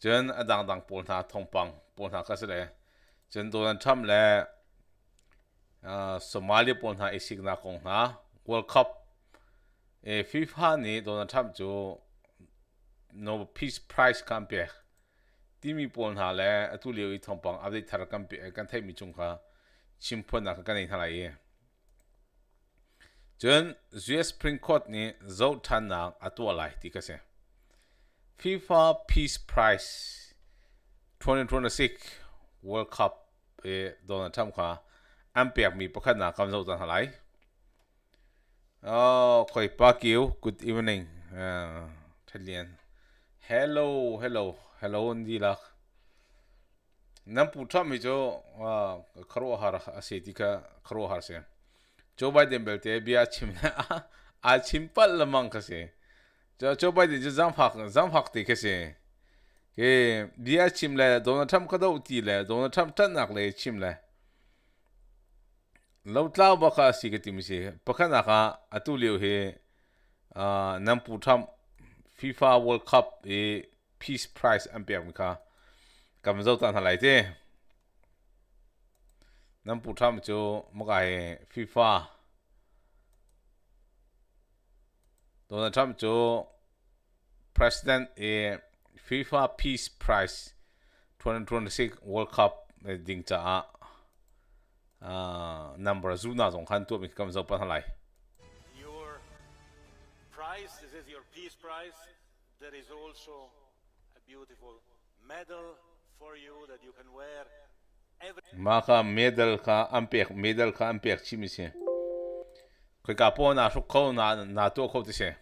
chen adang dang pol na Thawngpang pol na ka se le chen Donald Trump le Somalia pol na isik na kong na World Cup FIFA ni Donald Trump chu no peace prize campaign timi pol na le atu liu I Thawngpang update thar campaign kan thai mi chung kha chimpon na ka nei thalai ye chen US Supreme Court ni zo than na atu lai ti ka se FIFA Peace Prize 2026 World Cup Donald Trump kha ampek mi pakhat na kam zo tan halai khoi pa kiu good evening thalian hello ndi la nam pu tham mi jo kharo har ase ti ka kharo har se Joe Biden belte bia chim a chimpal lamang ka se Joe Biden jo zam phak ti ka se ke bia chim le Donald Trump ka do ti le Donald Trump tan nak le chim le lo tlaw ba ka si ka ti mi se pakhana ka atu liu he nam pu tham FIFA World Cup Peace Prize ampek mi kha kam zo tan halai te nam pu tham chu ma he FIFA Donald Trump chu president FIFA Peace Prize 2026 World Cup ding cha number zuna zong khan tu mi kam zo pa halai your prize, this is your peace prize. There is also a beautiful medal for you that you can wear ma kha medal kha ampek chi mi se khoi ka po na su kho na to kho ti se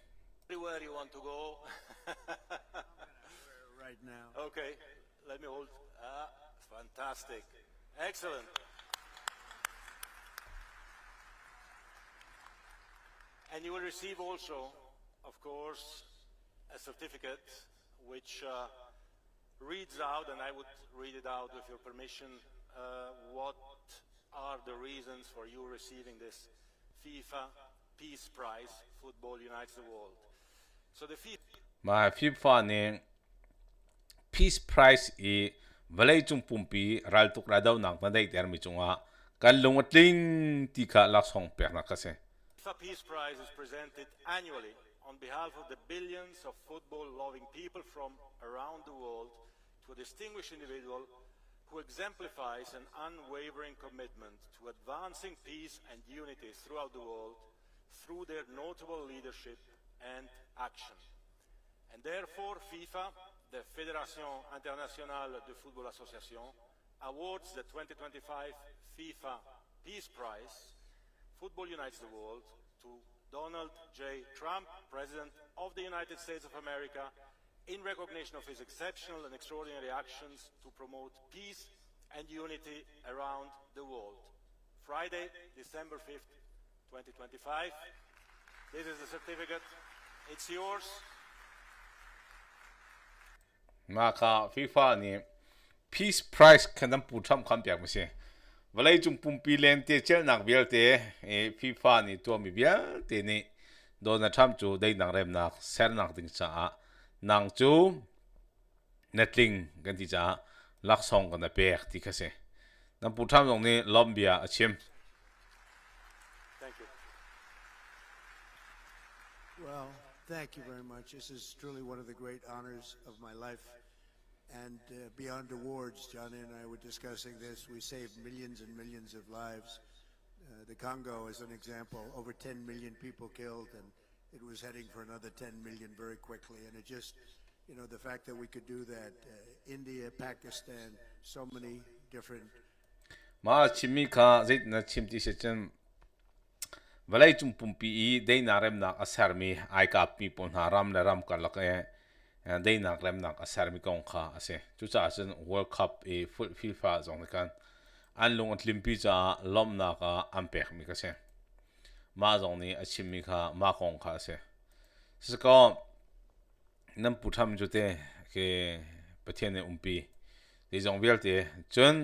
everywhere you want to go. Right now. Okay, let me hold. Fantastic. Excellent. And you will receive also, of course, a certificate which reads out, and I would read it out with your permission, what are the reasons for you receiving this FIFA Peace Prize. Football unites the world. So the FIFA ne Peace Prize valai chung pumpi ral tuk ra daw nak na dai ter mi chunga kan lungatling ti kha lak song pek na ka se FIFA Peace Prize is presented annually on behalf of the billions of football-loving people from around the world to a distinguished individual who exemplifies an unwavering commitment to advancing peace and unity throughout the world through their notable leadership and action. And therefore, FIFA, the Fédération Internationale de Football Association, awards the 2025 FIFA Peace Prize, Football Unites the World, to Donald J. Trump, President of the United States of America, in recognition of his exceptional and extraordinary actions to promote peace and unity around the world. Friday, December 5th, 2025. This is the certificate. It's yours. ma kha FIFA ni Peace Prize khanam pu tham kham pyak mi se valai chung pumpi len te chel nak bial te FIFA ni to mi bia te ni Donald Trump chu dai nang rem nak ser nak ding cha nang chu netling kan ti cha lak song kan na pek ti kha se nam pu tham dong ni Lombia achim Thank you. Well, thank you very much. This is truly one of the great honors of my life. And beyond awards, Johnny and I were discussing this. We saved millions and millions of lives. The Congo is an example. Over 10 million people killed, and it was heading for another 10 million very quickly. And it just, the fact that we could do that. India, Pakistan, so many different. ma chimi kha zait na chim ti se chen valai chung pumpi dei na rem nak asar mi ai ka pi pon ha ram la ram kar la ka dei nak rem nak asar mi kong kha ase chu cha chen World Cup full FIFA zong kan an lung atlim pi cha lom na ka ampek mi ka se ma zong ni achim mi kha ma kong kha se se ko nam pu tham ju te ke pathian ne umpi de zong vel te chen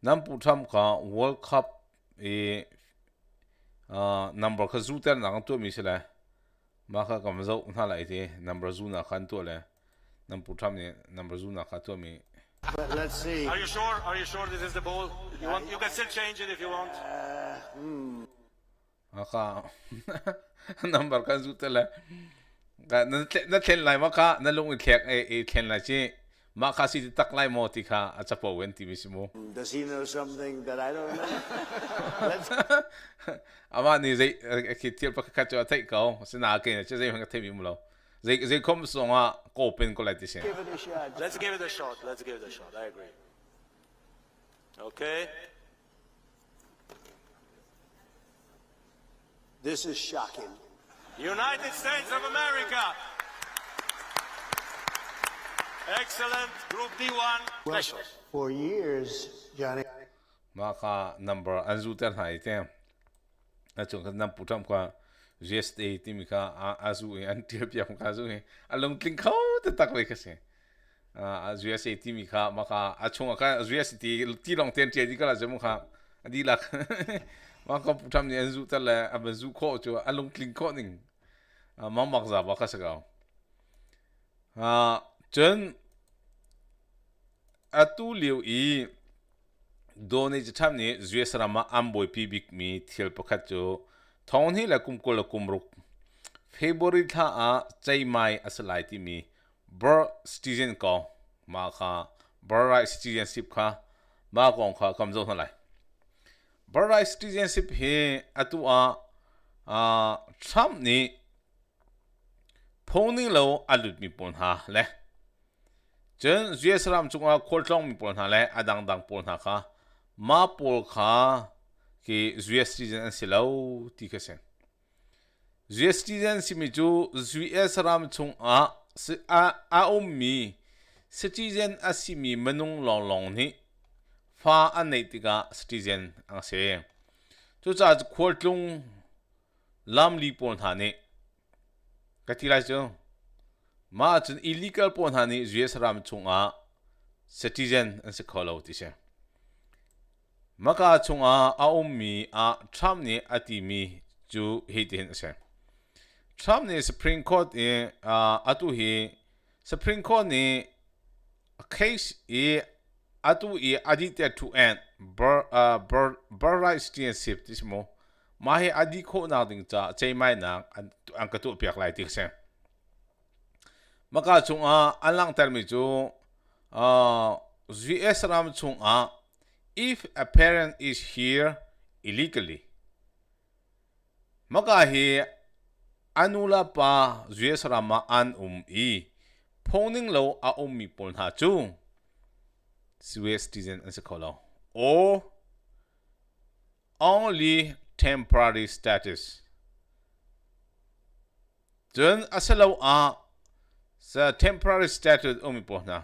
nam pu tham kha World Cup number kha zu ter na to mi se la ma kha kam zo na lai te number zu na khan to le nam putam ni number zuna ka to mi But let's see. Are you sure? Are you sure this is the ball? You can still change it if you want. aka number kan zu tele ga na ten lai ma ka na lung thek e ten lai chi ma ka si tak lai mo ti kha a chapo wen ti mismo Does he know something that I don't know? Let's ama ni zai ki tir pa ka cha tai ko sina ke na che zai hang thei mi mu lo zai kom so nga ko pen ko lai ti se give it a shot. Let's give it a shot. Let's give it a shot. I agree. Okay. This is shocking. United States of America. Excellent. Group D1. Well, Special. for years, Johnny, ma ka number an zu ter hai te a chung ka nam putam kwa GST ti mi ka azu an tir pia ka zu a long kling khau te tak le ka se a GST ti mi ka ma ka a chung ka GST ti long ten ti ka la jamu kha adi la ma ka putam ni an zu ter la a ba zu kho chu a long kling kho ning ma mak za ba ka sa ga chen atu liu i doni cham ni zuesrama amboi pi big mi thil pakhat chu thong hi la kum ko la kum ruk February tha a chai mai asalai ti mi ber citizen ko ma kha Birthright citizenship kha ma kong kha kam zo lai Birthright citizenship he atu a cham ni phone lo alut mi pon ha le chen zuesram chunga kholtlong mi pon ha le adang dang pon ha kha ma pol kha ki US citizen silo ti ka sen US citizen si mi chu US ram chung a mi citizen asimi manung long long ni fa anei ti ga citizen ang se chu cha kholtlong lam li pon ha ne ka ti lai chu ma chun illegal pon ha ni US ram chung a citizen an se kholo ti se maka chunga mi a Trump ni ati mi chu hitin se Trump ni Supreme Court atu hi Supreme Court ni case atu addicted to an Birthright citizenship tismo mahi adi kho na ding cha chei mai na an ka tu piak lai ti se maka chunga alang termi chu US ram chunga if a parent is here illegally maka hi anula pa US rama an phoning lo a mi pon ha chu US citizen as a color or only temporary status then asalo sa temporary status mi pon na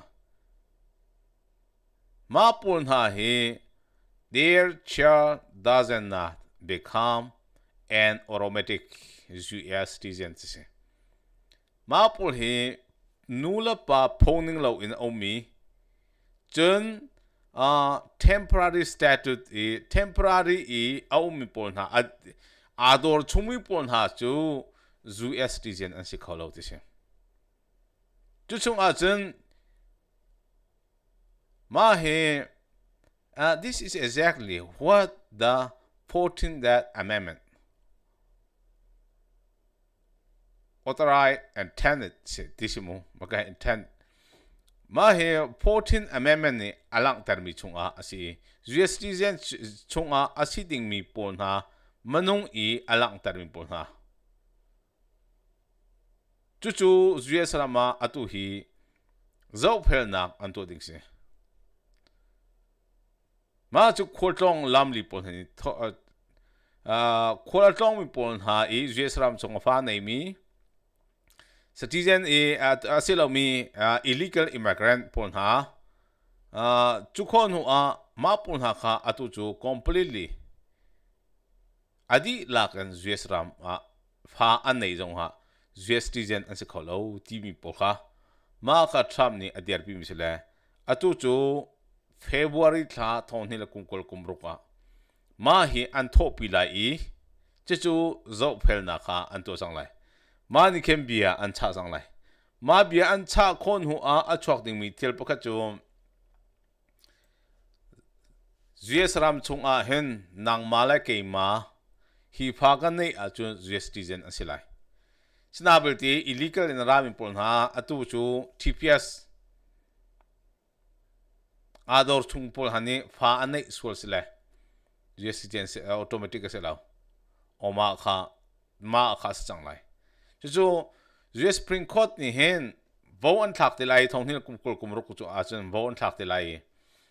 ma pon ha he their child does not become an automatic US citizen ma pon he nula pa phoning lo in omi chen temporary status temporary mi pon ha ador chumi pon ha chu US citizen an si kholo ti se chu chung a chen ma he this is exactly what the 14th Amendment authorized and intended tisimo maka intent ma he 14th Amendment ni alang termi chunga asi US citizen chunga asi ding mi pon ha manung alang termi pon ha chu US rama atu hi zo phel na anto ding se ma chu kholtlong lam li pon ni kholtlong mi pon ha US ram chong fa nei mi citizen asilo mi illegal immigrant pon ha chu khon hu ma pon ha kha atu chu completely adi lakan US ram fa an nei jong ha US citizen an se kholo ti mi po kha ma kha Trump ni adiar pi mi se le atu chu February tha thon ni la kumkol kumruka ma hi an tho pi lai chu zo phel na kha an to sang lai ma ni kem bia an cha sang lai ma bia an cha khon hu a chok ding mi tel pakha chu US ram chung a hen nang mala ke ma hi pha kan nei a chu US citizen asilai snability illegal in ram impol ha atu chu TPS ador chung pol hani pha anei sol sile US citizen automatic asila oma kha ma kha chang lai chu US Supreme Court ni hen vo an thak te lai thong hin kum kol kum ro ku chu a chen vo an thak te lai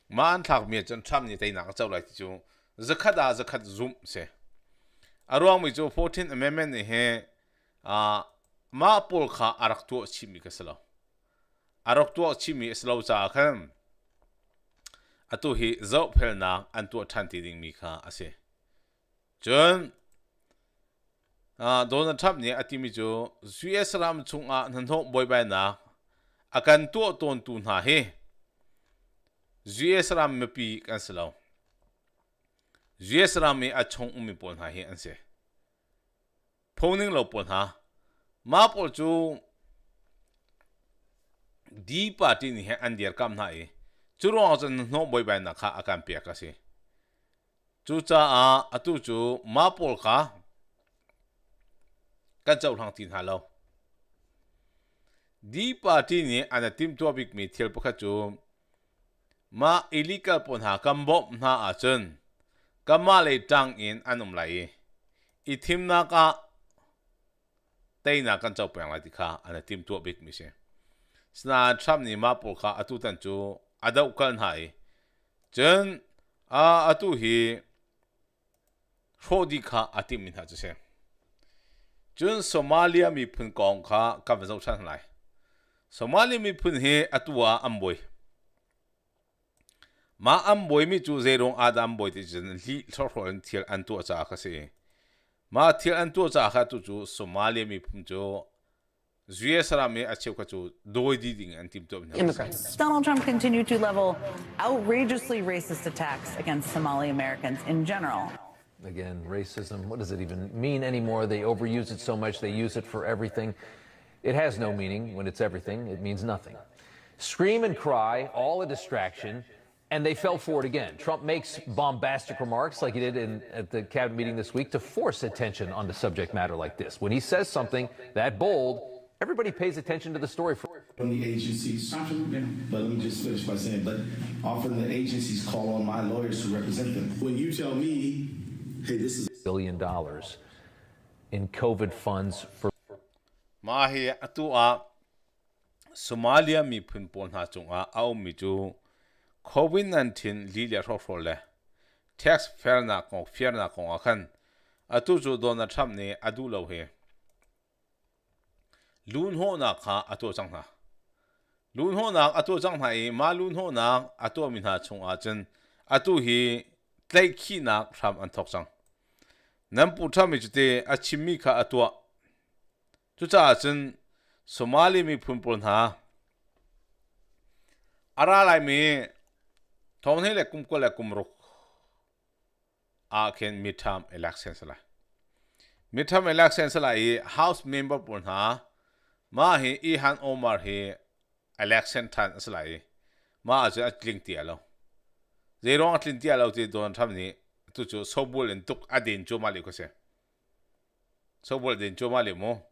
ma an thak mi chen tham ni te na ka chau lai chu zakhat zoom se arwang mi chu 14th amendment ni he ma pol kha arak tu chi mi ka salo arak tu chi mi salo cha khan atu hi zo phel na an tu than ti ding mi kha ase chun Donald Trump ni atimi jo US ram chunga nanho boy na akan to ton tu na he US ram me pi cancelo US ram me achong umi pon ha he anse phoning lo pon ha ma pol chu di party ni he andier kam na e churo chen no boy na kha akan pe ka se chu cha atu chu ma pol kha kan chau thang tin halo di party ni ana team topic mi thel pakha chu ma illegal pon ha kambo na a chen kama le tang in anum lai I thim na ka teina kan chau pang la dikha ana team topic mi se sna Trump ni ma pol kha atu tan chu adau kan hai chen atu hi khodi kha atim min ha chu se Jun Somalia mi phun kong kha ka vazau chan lai Somalia mi phun he atua amboi ma amboi mi chu zerong adam boy ti jen li thorhon thil an tu cha kha se ma thil an tu cha kha tu chu Somalia mi phun jo US ra me acheu kha chu doi di ding an tim to immigrants. Donald Trump continued to level outrageously racist attacks against Somali Americans in general. Again, racism, what does it even mean anymore? They overuse it so much, they use it for everything. It has no meaning when it's everything, it means nothing. Scream and cry, all a distraction, and they fell for it again. Trump makes bombastic remarks like he did at the cabinet meeting this week to force attention on the subject matter like this. When he says something that bold, everybody pays attention to the story. From the agencies, but let me just finish by saying, but often the agencies call on my lawyers to represent them. When you tell me, hey, this is $1 billion in COVID funds for Mahi atua Somalia mi phun pon ha chunga au mi chu COVID-19 lilia role tax fiarnak ko akhan atu chu Donald Trump ne adu lo he lun ho na kha atu chang na lun ho na atu chang hai ma lun ho na atu min ha chunga chen atu hi tlai khi na Trump an thok chang nam pu tham mi chute a chimmi kha atua chu cha chen Somali mi phun pon ha ara lai mi thong he le kum ko le kum ruk a ken midterm elections la midterm elections la I house member pon ha ma hi Ilhan Omar hi election than aslai ma a kling ti alo zero atlin ti alo ti don tham ni tu chu sobul en tuk adin chu mali ko se sobul din chu mali mo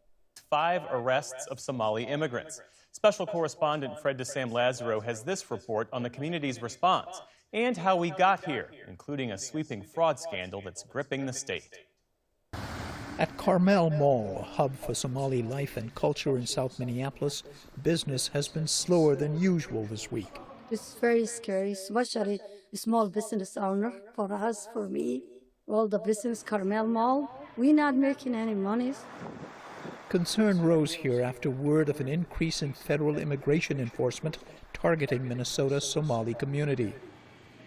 5 arrests of Somali immigrants. Special correspondent Fred DeSam Lazaro has this report on the community's response and how we got here, including a sweeping fraud scandal that's gripping the state. At Carmel Mall, a hub for Somali life and culture in South Minneapolis, business has been slower than usual this week. It's very scary, especially a small business owner, for us, for me, all the business, Carmel Mall. We're not making any money. Concern rose here after word of an increase in federal immigration enforcement targeting Minnesota's Somali community.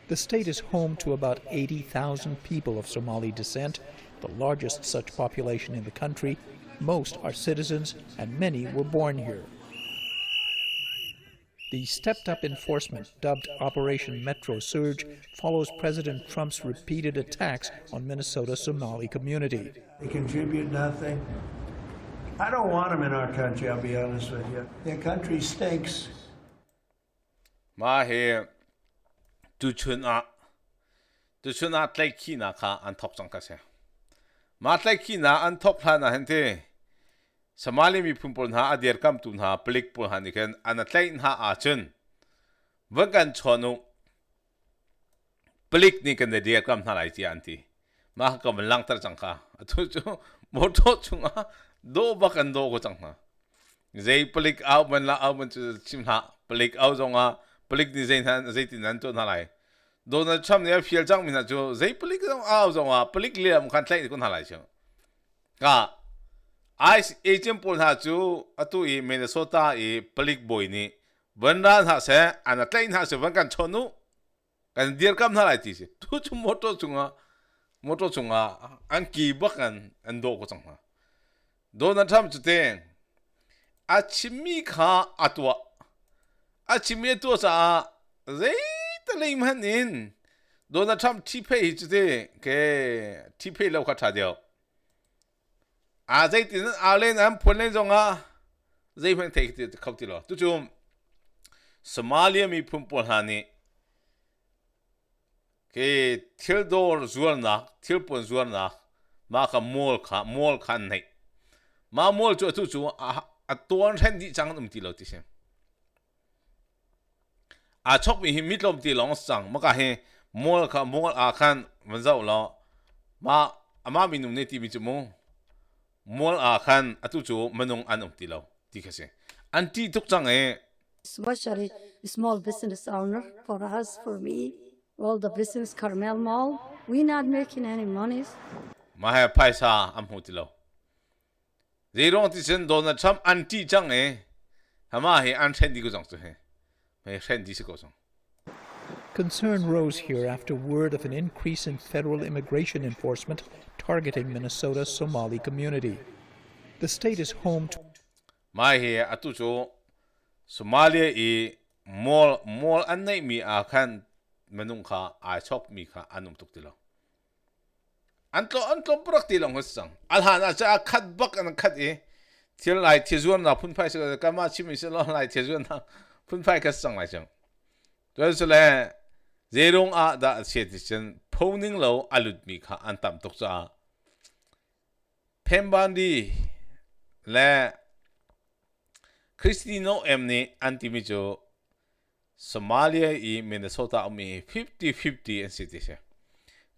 The state is home to about 80,000 people of Somali descent, the largest such population in the country. Most are citizens, and many were born here. The stepped-up enforcement, dubbed Operation Metro Surge, follows President Trump's repeated attacks on Minnesota's Somali community. They contribute nothing. I don't want them in our country, I'll be honest with you. Their country stinks. Ma he tu chuna tlai ki na kha an thok chang ka se ma tlai ki na an thok pha na hente Somali mi phum pol na adir kam tu na plik pol han ken an tlai na a chun wagan chonu plik ni kan de kam na lai ti anti ma ka lang tar chang kha tu chu mo to chunga do bakan do ko chang na zai plik out man la out man chim na plik out zonga plik ni zai tin nan to na lai Donald Trump ne fiel jang min na jo zai plik zong out zonga plik liam kan tlai ko na lai chang ka ice agent pol ha chu atu I Minnesota I plik boy ni bandan ha se an tlai ha se van kan chonu kan dir kam na lai ti se tu chu moto chunga an ki bakan an do ko chang ma Donald Trump chu te a chimi kha atwa a chimi to sa zai ta lei man in Donald Trump ti pei chu te ke ti pei lo kha tha dio a zai tin a len an phun len zong a zai phang thei ti khau ti lo tu chu Somalia mi phum pol ha ni ke Theodore Zuarna Thilpon Zuarna ma ka mol khan nei ma mol chu tu chu a ton than di chang ti lo ti se a chok mi mit lom ti long sang ma ka he mol a khan man zau lo ma ama mi num ne ti mi chu mo mol a khan atu chu manung an ti lo ti ka se anti tuk chang e Especially small business owner, for us, for me, all the business Carmel Mall, we're not making any money. ma ha paisa am hu ti lo zai rong ti chen Donald Trump anti chang e hama he an chen di ko chang chu he me chen di se ko chang Concern rose here after word of an increase in federal immigration enforcement targeting Minnesota's Somali community. The state is home to ma he atu chu Somalia I mol an nei mi a khan manung kha a chok mi kha anum tuk ti lo an to prak ti long hosang al han a cha khat bak an khat e thil lai thizuan na phun phai se ka ma chimi se lo lai thizuan na phun phai ka sang lai chang to se le zerong a da che ti chen phoning lo alut mi kha an tam tok cha phembandi le Cristino Emni Antimijo Somalia I Minnesota Ami 50-50 and city se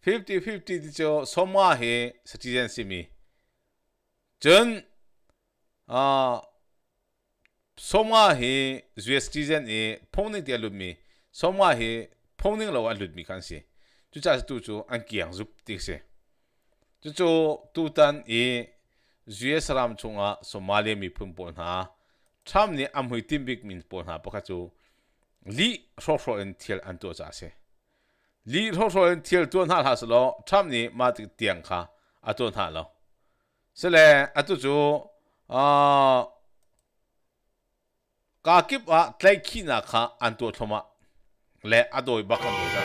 50-50 jo Soma he citizenship mi 전 Soma he US citizen e phoning de lumi Soma he phoning lo aludmi kan se chu cha tu chu an kiang zup tik se chu chu tu tan e US ram chunga Somalia mi phum pon ha tham ni amhui timbik min pon ha pakha chu li ro en thiel an to cha se li ro en thiel to na ha lo tham ni ma ti tiang kha aton ha lo se le atu chu ka kip a tlai khina kha an to thoma le adoi bakan do sa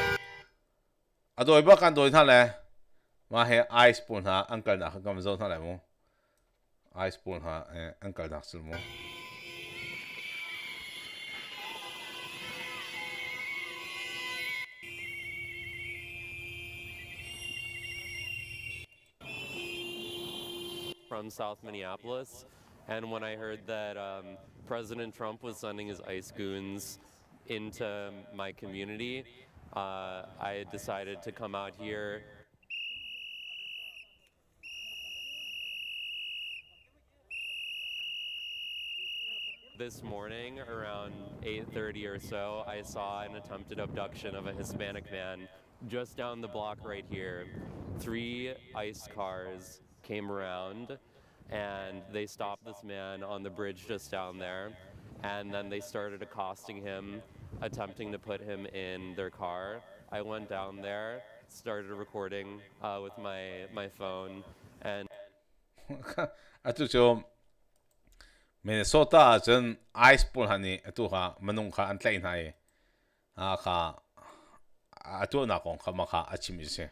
adoi bakan do tha le ma he ice pon ha uncle na kam zo tha le mo ice pon ha uncle na sul mo from South Minneapolis, and when I heard that President Trump was sending his ICE goons into my community, I decided to come out here. This morning, around 8:30 or so, I saw an attempted abduction of a Hispanic man just down the block right here. 3 ICE cars came around and they stopped this man on the bridge just down there, and then they started accosting him, attempting to put him in their car. I went down there, started recording with my phone, and atu chu Minnesota chen ice pol hani atu ha manung kha an tlai nai kha atu na kong kha ma kha achimi se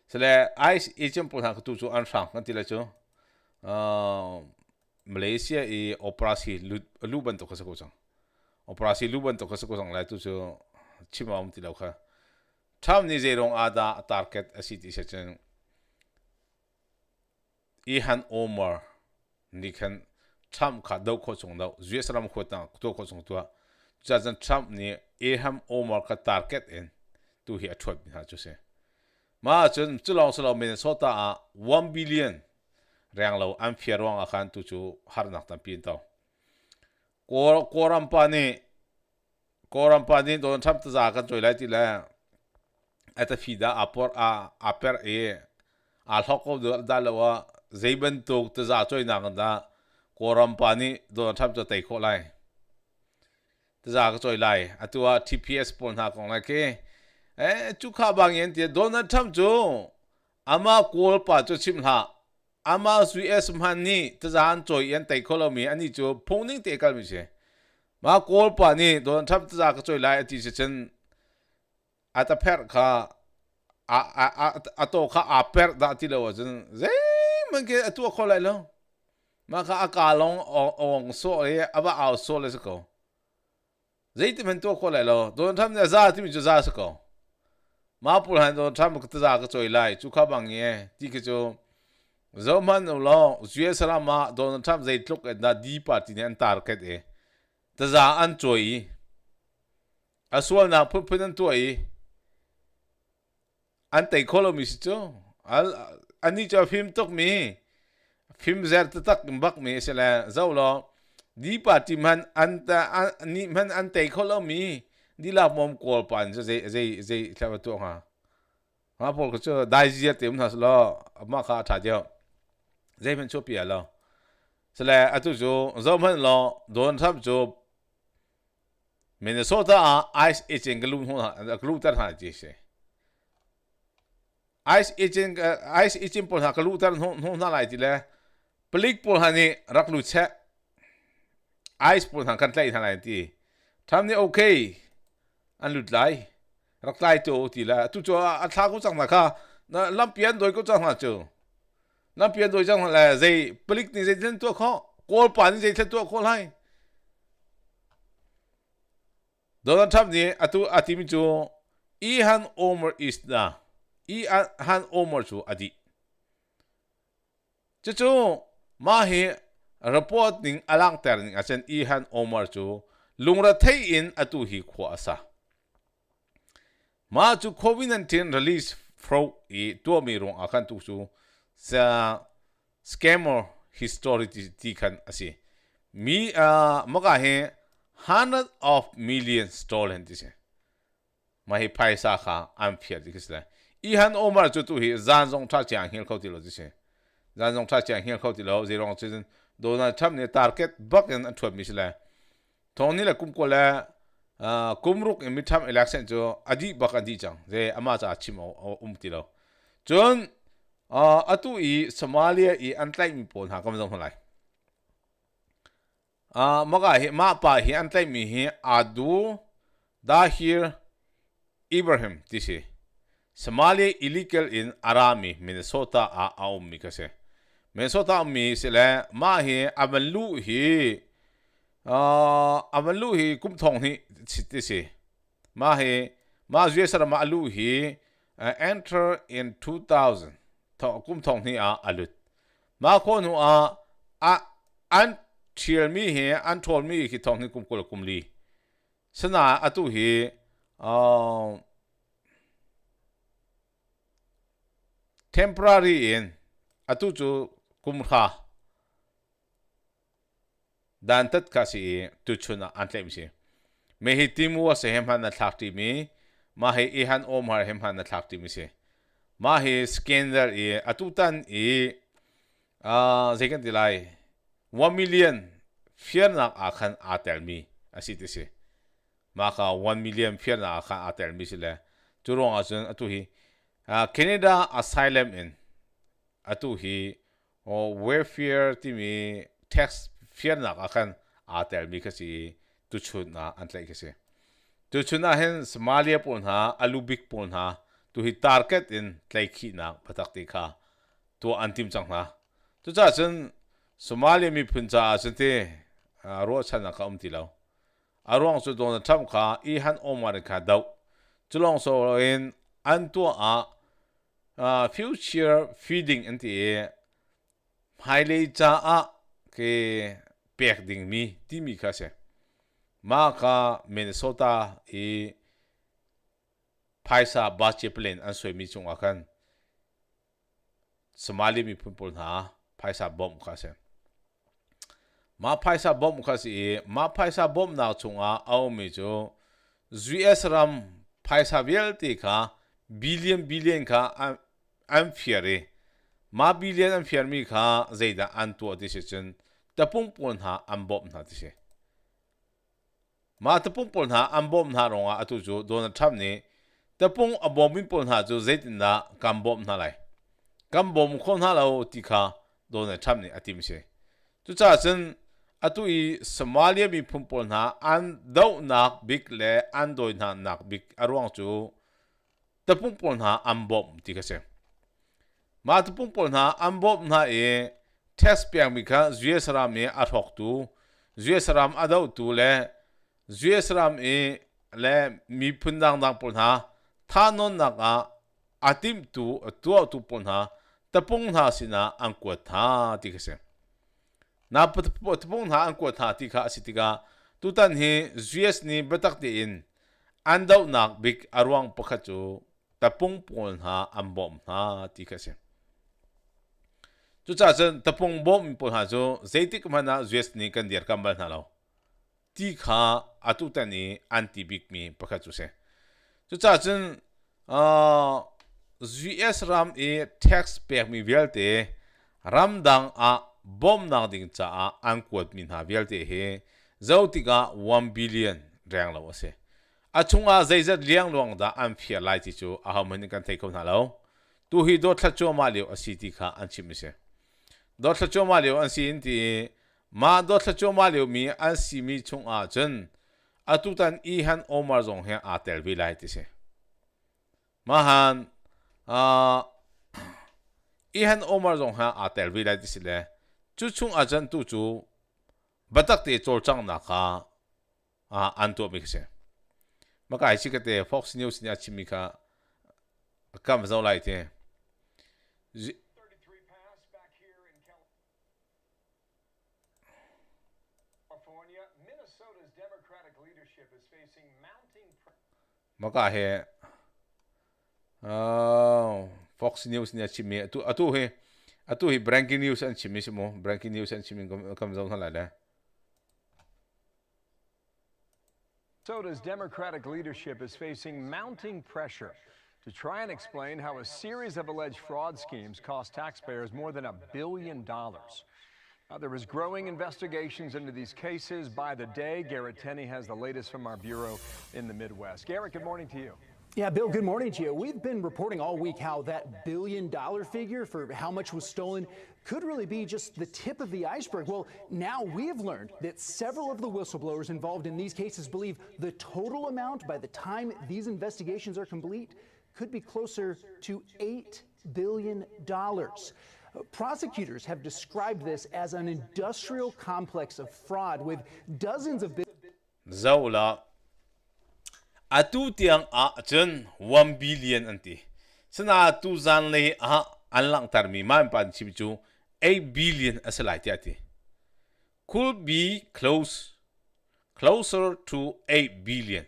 sele ice agent pol ha tu chu an sang kan ti la chu Malaysia i operasi luban to kasako sang operasi luban to kasako sang lai tu chu chimam ti lau kha tham ni zerong ada target asiti se chen Ilhan Omar ni khan tham kha dau kho chung dau Jerusalem kho ta to kho chung tua cha jan tham ni Ilhan Omar ka target en tu hi athot ha chu se ma chun chulong solo Minnesota a 1 billion rang lo am fiarwang a khan tu chu har nak tam pin taw koram pani don tham ta za ka choi lai ti la ata fida apor a aper e al hoko da lawa zeiban tok ta za choi na da koram pani don tham ta tai kho lai ta za ka choi lai atua TPS pon ha kong lai ke chu kha bang yen ti don tham chu ama kol pa chu chim ha ama US man ni ta zan choi yan tai kho lo mi ani chu phongning te kal mi se ma kol pa ni don tham ta za ka choi lai ati se chen ata pher kha a to kha a per da ti lo chen zai man ke atu kho lai lo ma kha a ka long ong so e aba ao so le se ko zai ti man to kho lai lo don tham na za ti mi chu za se ko ma pul han don tham ka ta za ka choi lai chu kha bang ye ti ke chu Zaman lo Jerusalem sama Donald Trump zai tluk na di party ni an target e ta za an choi aswal na phunan toi an tai kholo mi chu al ani cha film tok mi film zer tak bak mi sela zawlo di party man an ta ni man an tai kholo mi di la mom kol pan zai thawa to ha pol ko chu dai ji tem na lo ma kha tha jo zai pen cho pia lo sela atu jo zaman lo don tham jo Minnesota ice agent galum ho galu tar ha ji se ice agent pol ha galu tar ho na lai ti le plik pol ha ni raklu che ice pol ha kan tlai tha lai ti tham ni okay an lut lai rak lai to ti la tu cho a tha ko chang na kha na lam pian doi ko chang ha chu na pian doi chang la zai plik ni zai len to kho kol pa ni zai th to kho lai Donald Trump ni atu atimi chu Ilhan Omar is na Ilhan Omar chu adi chu ma hi report ning alang ter ning achen Ilhan Omar chu lungra thei in atu hi khwa asa ma chu COVID-19 release fro I to mi rong akan tu chu sa scammer history ti khan asi mi maga he hundreds of millions stolen this ma hi paisa kha am phia dikisla Ilhan Omar chu tu hi zan zong tha chang hil khoti lo this zan zong tha chang hil khoti lo zerong chen Donald Trump ne target bak en athwa misla thong ni la kum ko la kumruk in midterm election chu adi bak adi chang je ama cha chimo ti lo chun atu I Somalia I antlai mi pon ha kam jong lai maga hi ma pa hi antlai mi hi adu dahir Ibrahim tisi Somalia illegal in Arami Minnesota mi kase Minnesota mi sele ma hi amalu hi kum thong hi tisi ma Jerusalem ma alu hi enter in 2000 kum thong hi alut ma khon hu an thiel mi he an thol mi ki thong ni kum kol kum li sana atu hi temporary in atu chu kum kha dan tat ka si tu chuna an tlem si me hi timu wa se hem han na thakti mi ma he Ilhan Omar hem han na thakti mi se ma he scandal atu tan second dilai 1 million fiarnak akhan atel mi asiti se ma kha 1 million fiarnak akhan atel mi sile turong asun atu hi Canada asylum in atu hi welfare timi tax fiarnak akhan atel mi kasi tu chuna antlai kase tu chuna hen Somalia pon ha alubik pon ha tu hi target in tlai khi na phatak ti kha tu antim chang na tu cha chen Somalia mi punja asante ro chana ka umtilaw arwang so Donald Trump ka Ilhan Omar ka daw chulong so in anto future feeding anti highly cha ke pek ding mi ti mi ka se ma ka Minnesota paisa bache plane an soi mi chung akan Somali mi punpul na paisa bom ka se ma paisa bom ka si ma paisa bom na chunga au mi jo US ram paisa velti ka billion ka am fiare ma billion am fiar mi ka zeida antu decision tapung pon ha am bom na tise ma tapung pon ha am bom na ronga atu jo Donald Trump ni tapung abomin pon ha jo zeidin na kam bom na lai kam bom khon ha lo tika Donald Trump ni atim se tu cha chen atu Somalia mi pumpol na an dau nak big le an doi na nak big arwang chu tapung pol na ambom tika se ma tapung pol na ambom na test piang mi ka US ram e athok tu US ram adau tu le US ram le mi phundang dang pol na thanon naka atim tu pol na tapung na sina angkwa tha tika se na patpong na ang kwat ha tika asitika tutan hi US ni batak ti in andaw nak big arwang pakhachu tapong pon ha ambom ha tika se chu cha chen tapong bom pon ha jo zeitik mana US ni kan der kambal na lo tika atutani anti big mi pakhachu se chu cha chen US ram tax pek mi velte ramdang bom nang ding cha an kwat min ha velte he zautika 1 billion rang lo se achunga zaizat liang long da an phia lai ti chu a hamani kan thei ko na lo tu hi do thacho ma leo asiti kha an chim se do thacho ma leo an sin ti ma do thacho ma leo mi an si mi chung a chen atutan Ilhan Omar zong he a tel vi lai ti se mahan Ilhan Omar zong ha a tel vi lai ti se le chu chung a jan tu chu batak te chol chang na kha an to mi se maka ai chikate Fox News ni achimi kha kam zo lai te maka he Fox News ni achimi atu hi breaking news an chimi mo breaking news an chimi kam zo hala la Minnesota's Democratic leadership is facing mounting pressure to try and explain how a series of alleged fraud schemes cost taxpayers more than $1 billion. Now, there is growing investigations into these cases by the day. Garrett Tenney has the latest from our bureau in the Midwest. Garrett, good morning to you. Yeah, Bill, good morning to you. We've been reporting all week how that $1 billion figure for how much was stolen could really be just the tip of the iceberg. Well, now we have learned that several of the whistleblowers involved in these cases believe the total amount by the time these investigations are complete could be closer to $8 billion. Prosecutors have described this as an industrial complex of fraud with dozens of Zawla atu tiang chen 1 billion anti sana tu zan le anlang tarmi man pan chimchu 8 billion asalai tiati could be closer to 8 billion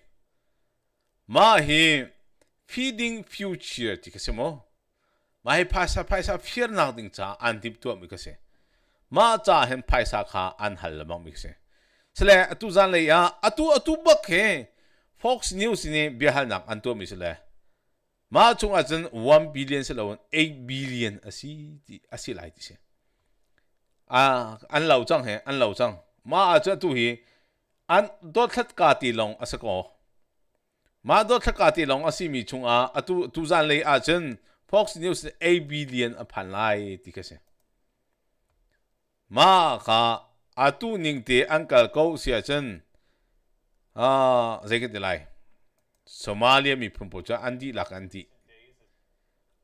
ma hi feeding future tikasemo ma hi paisa fear na ding cha antip tu mi kase ma cha hen paisa kha an hal lamang mi kase sele atu zan le atu bak he Fox News ni bihal nak anto misle ma chung ajan 1 billion selawon 8 billion asi lai ti se an lau chang he an lau chang ma aja tu hi an dot khat ka ti long asako ma dot khat ka ti long asi mi chung atu tu zan le ajan Fox News 8 billion a phan lai ti ka se ma ka atu ning te ankal ko sia chen zeket delay Somalia mi phumpo cha andi lak anti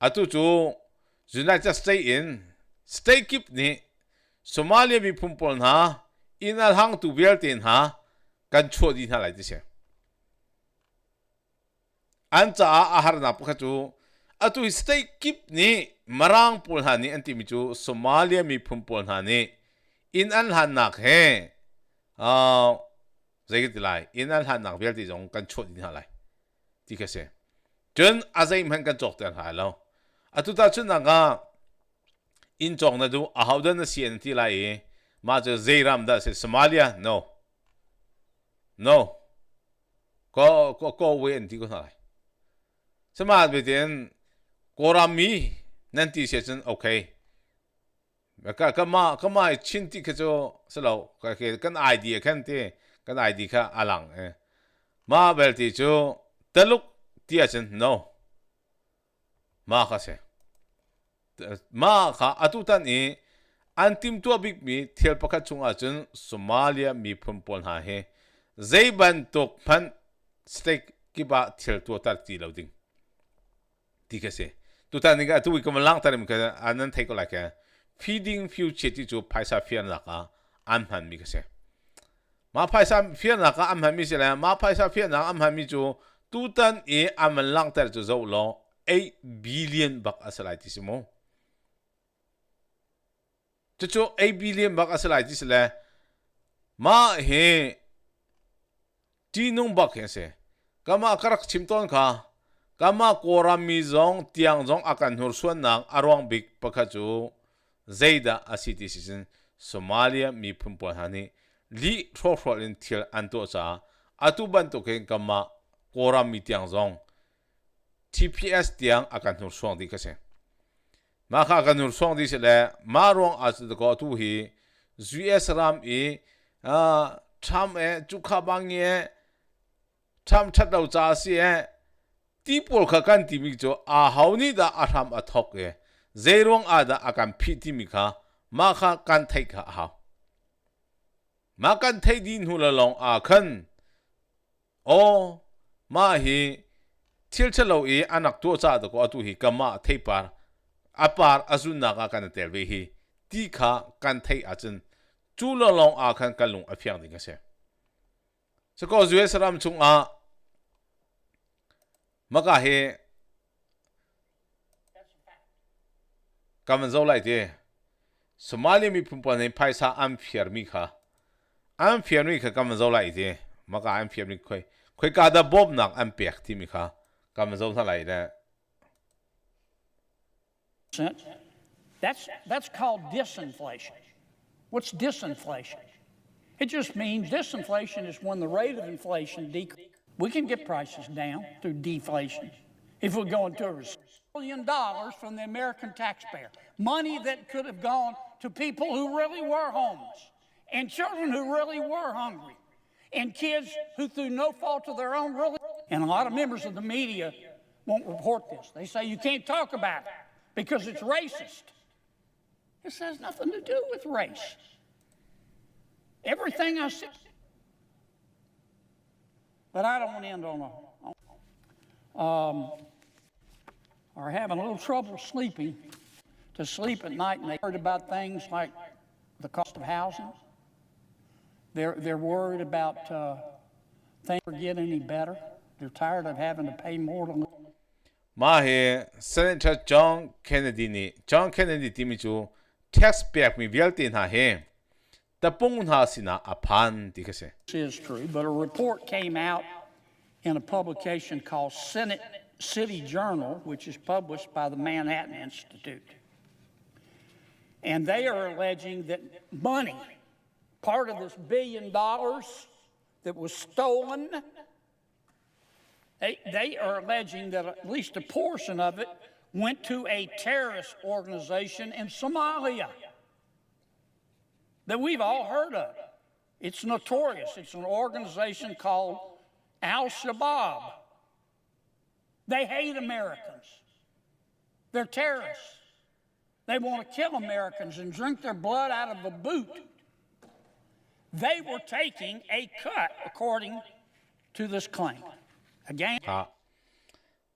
atu chu United States in stay keep ni Somalia mi pumpol ha inal hang tu beltin ha kan chua di na lai ti se an cha ahar na pa chu atu stay keep ni marang pul ha ni anti mi chu Somalia mi pumpol ha ni in an han nak he zai ti lai in an han nak bel ti jong kan chua di na lai ti ka se chun azai man kan chok ter ha lo atu ta chun na ga in chok na du a haudan na sien ti lai ma chu zairam da se Somalia no ko we en ti ko na lai sama be den korami nan ti se chun okay ka ma chin ti ka cho selo ka ke kan idea kan te kan idea ka alang ma bel ti chu taluk ti a chen no ma kha se ma kha atutan e antim to big mi thel pakha chunga chun Somalia mi phumpol ha he zeiban tok phan stake ki ba thel to tar ti loading ti ka se tu ta ni ga tu wi kam lang tarim ka anan thai ko la ka feeding future ti chu paisa fiarnak a am han mi ka se ma paisa fiarnak a am han mi se la ma paisa fiarnak am han mi chu tu tan e am lang tar chu zo lo 8 billion bak asalai ti simo chu 8 billion bak asalai ti sele ma he ti nung bak he se kama karak chimton kha kama korami zong tiang zong akan hur suan nang arwang big pakhachu zaida a citizen Somalia mi phumpol hani li thro in thil anto cha atu ban to ke kama korami tiang zong TPS tiang akan hur suang di ka se ma kha kan hur suang di se le ma rong as de ko tu hi US ram e tham e chu kha bang ye tham chat dau cha si e ti pol kha kan ti mi cho a hauni da a tham a thok e zeirong a da akan phiti mi kha ma kha kan thai kha ha ma kan thai din hu la long a khan o ma hi thil chalo e anak to cha da ko atu hi kama thai par apar azun na ka kan tel ve hi ti kha kan thai a chen chu lo long a khan kalung a phiang ding se so ko US ram chung a maka he kaman zo lai de Somalia mi pumpa ne paisa am fiar mi kha kaman zo lai de maka am fiar mi khoi ka da bob nak am pek ti mi kha kaman zo tha lai de That's called disinflation. What's disinflation? It just means disinflation is when the rate of inflation decreases. We can get prices down through deflation if we go into a recession. $1 billion from the American taxpayer, money that could have gone to people who really were homeless, and children who really were hungry, and kids who through no fault of their own really. And a lot of members of the media won't report this. They say you can't talk about it because it's racist. This has nothing to do with race. Everything I said. But I don't want to end on are having a little trouble sleeping, to sleep at night, and they heard about things like the cost of housing. They're worried about things never get any better. They're tired of having to pay more to live. Ma he Senator John Kennedy timi chu tax back mi veltin ha he tapung ha sina apan dikase. This is true, but a report came out in a publication called City Journal, which is published by the Manhattan Institute. And they are alleging that money, part of this $1 billion that was stolen, they are alleging that at least a portion of it went to a terrorist organization in Somalia that we've all heard of. It's notorious. It's an organization called Al-Shabaab. They hate Americans. They're terrorists. They want to kill Americans and drink their blood out of a boot. They were taking a cut, according to this claim. Again.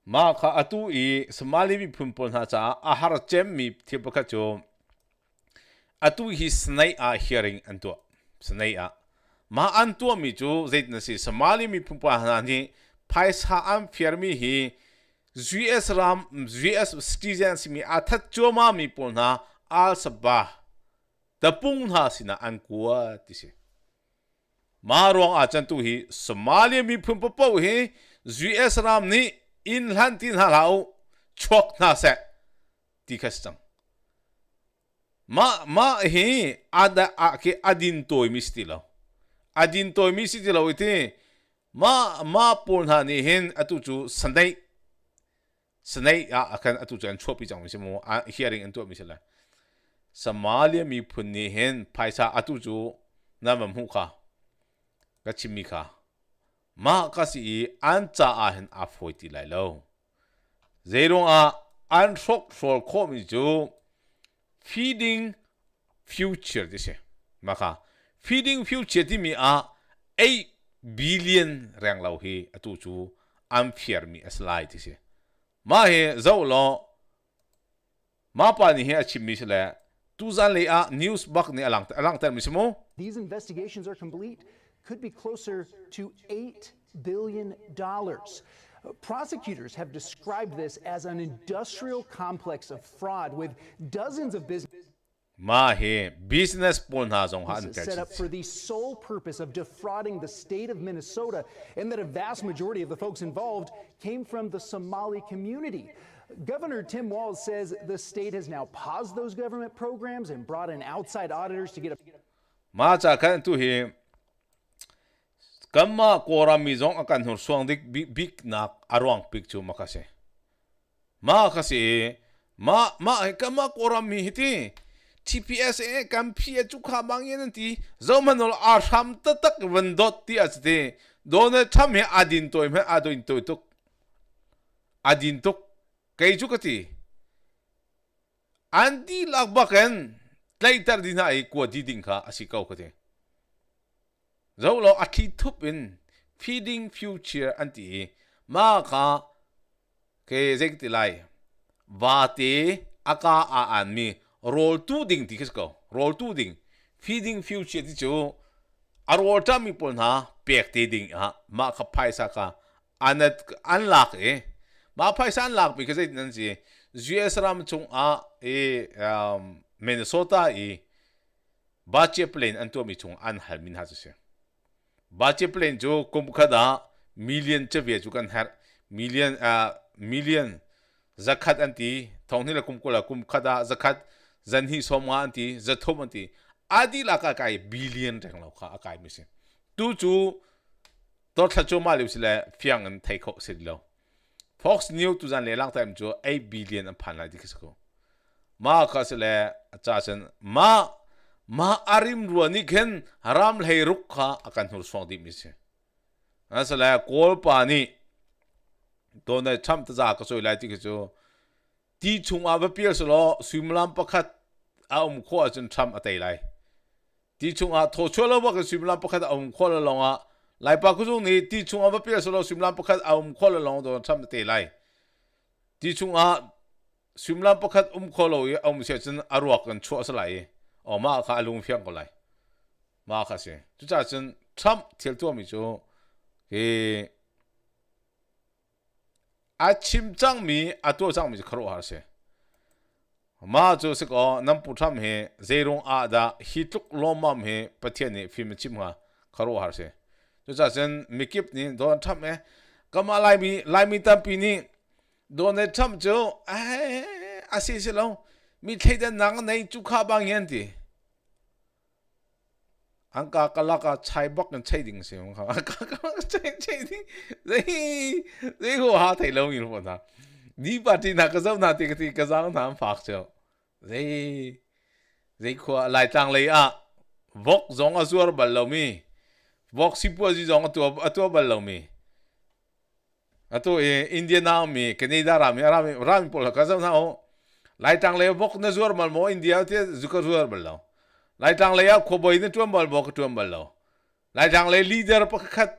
Ma kha atu I Somali mi phumpon ha cha ahar chem mi thipakha chu atu hi snai a hearing antu snai a ma antu mi chu zait na si Somali mi pumpa na ni phaisa am fermi hi US citizens mi athat choma mi pona al sabah tapung ha sina an kuwa tise marong a chantu hi Somali mi pumpa po hi US ni Ilhan tin halau chok na se tikastang ma hi ada ke adin toy mistilo ite ma pon ha ni hen atu chu snai a akan atu chan chopi jang mi mo hearing antu mi sala Somalia mi phun ni hen phaisa atu chu namam hu kha ka chimi kha ma ka si an cha a hen a foiti lai lo zerong a an thok thol kho mi chu feeding future this maka feeding future ti mi a 8 billion rang lau hi atu chu am fiar mi aslai ti se ma he zo lo ma pa ni he achimi sele tu zan le a news bak ni alang tar mi smo These investigations are complete, could be closer to $8 billion. Prosecutors have described this as an industrial complex of fraud with dozens of businesses ma he business pon ha zong ha set up for the sole purpose of defrauding the state of Minnesota, and that a vast majority of the folks involved came from the Somali community. Governor Tim Walz says the state has now paused those government programs and brought in outside auditors to get a ma cha kan tu he kamma kora mi zong akan hur suang dik big nak arwang picture makase ma khase ma kamma kora mi hiti TPS kam phia chu kha bangyen ti zomanol arham ta tak vandot ti asde done tham he adin toy me adoin toy tok adin tok kai chu kati anti lakbaken tlaitar din ai ko di ding kha asikau kate zolo athi thup in feeding future anti ma kha ke zekti lai wate aka a an mi roll tu ding tikisko roll tu ding feeding future ti chu arwol ta mi pon ha pek te ding ha ma kha phaisa ka anat unlock ma phaisa unlock because it nan si US ram chung a Minnesota bache plane anto mi chung an halmin ha se bache plane jo kum khada million che ve chu kan har million zakat anti thongni la kum kola kum khada zakat zanhi somwa anti zathom anti adi la ka kai billion rang lo kha akai mi se tu chu to thacho ma le sile fiang an thai kho se lo Fox News tu zan le lang time chu 8 billion an phan la diksko ma kha sile cha chen ma arim ruani khen haram lei ruk kha akan hur song di mi se asala kol pa ni dona cham ta za ka soi lai ti chu ti chung a ba pier so swimlam pakhat kho achun tham atai lai ti chung a tho cholo ba ka swimlam pakhat kho la longa lai pa ku ni ti chung a ba pier so swimlam pakhat kho la long do tham atai lai ti chung a swimlam pakhat kho lo ye se chun arwak kan chu asalai ma kha lung phiang ko lai ma kha se tu cha chun tham thel to mi chu ke achim chang mi ato chang mi kharo har se ma chu se ko nam pu tham he zerong a da hituk lomam he pathian ni phim chim ha kharo har se chu cha chen mikip ni don tham he kama lai mi tam pi ni don ne tham chu asi se lo mi thaidan nang nei chu kha bang yan ti angka kalaka chai bak kan chai ding se kha chai ding zai ho ha thai lo mi lo na ni party na ka zau na ti ka zang na phak cho zai kho lai tang lei a vok zong a zuar bal lo mi vok sipo ji zong atu bal lo mi ato Indian army Canada rami pol ka zau na o lai tang lei vok na zuar mal mo India te zukar zuar bal lo lai tang lei a kho boi na tuam bal bok tuam bal lo lai tang lei leader pakhat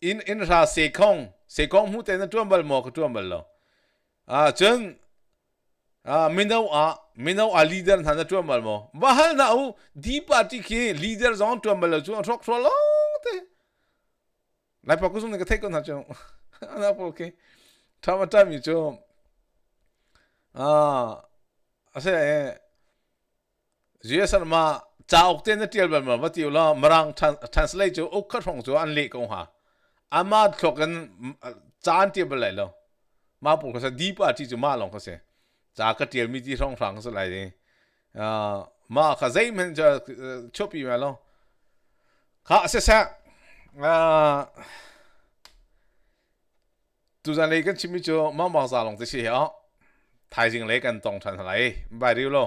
in ra se kong mu te na tuam bal mo ko tuam bal lo chen minau leader thana tu mal mo bahal na u di party ke leader zong tu mal chu thok thro lo te lai pa ku sung ne ka thai ko na chu ana po ke thama ta mi chu ase jesan ma chauk te na tiel bal ma ti la marang translate chu ok kha thong chu an le ko ha ama thokan chan ti bal lai lo ma po ka sa di party chu ma long ka seจากเตียมีที่ท่องฟังสุดเลยมาข้าใจมันจะชอบปีมาแล้วข้าเสียตัวจันเลยกันชิมิจูมาบอกสาลงที่เชียวไทยจริงเลยกันตรงทันอะไรไม่รู้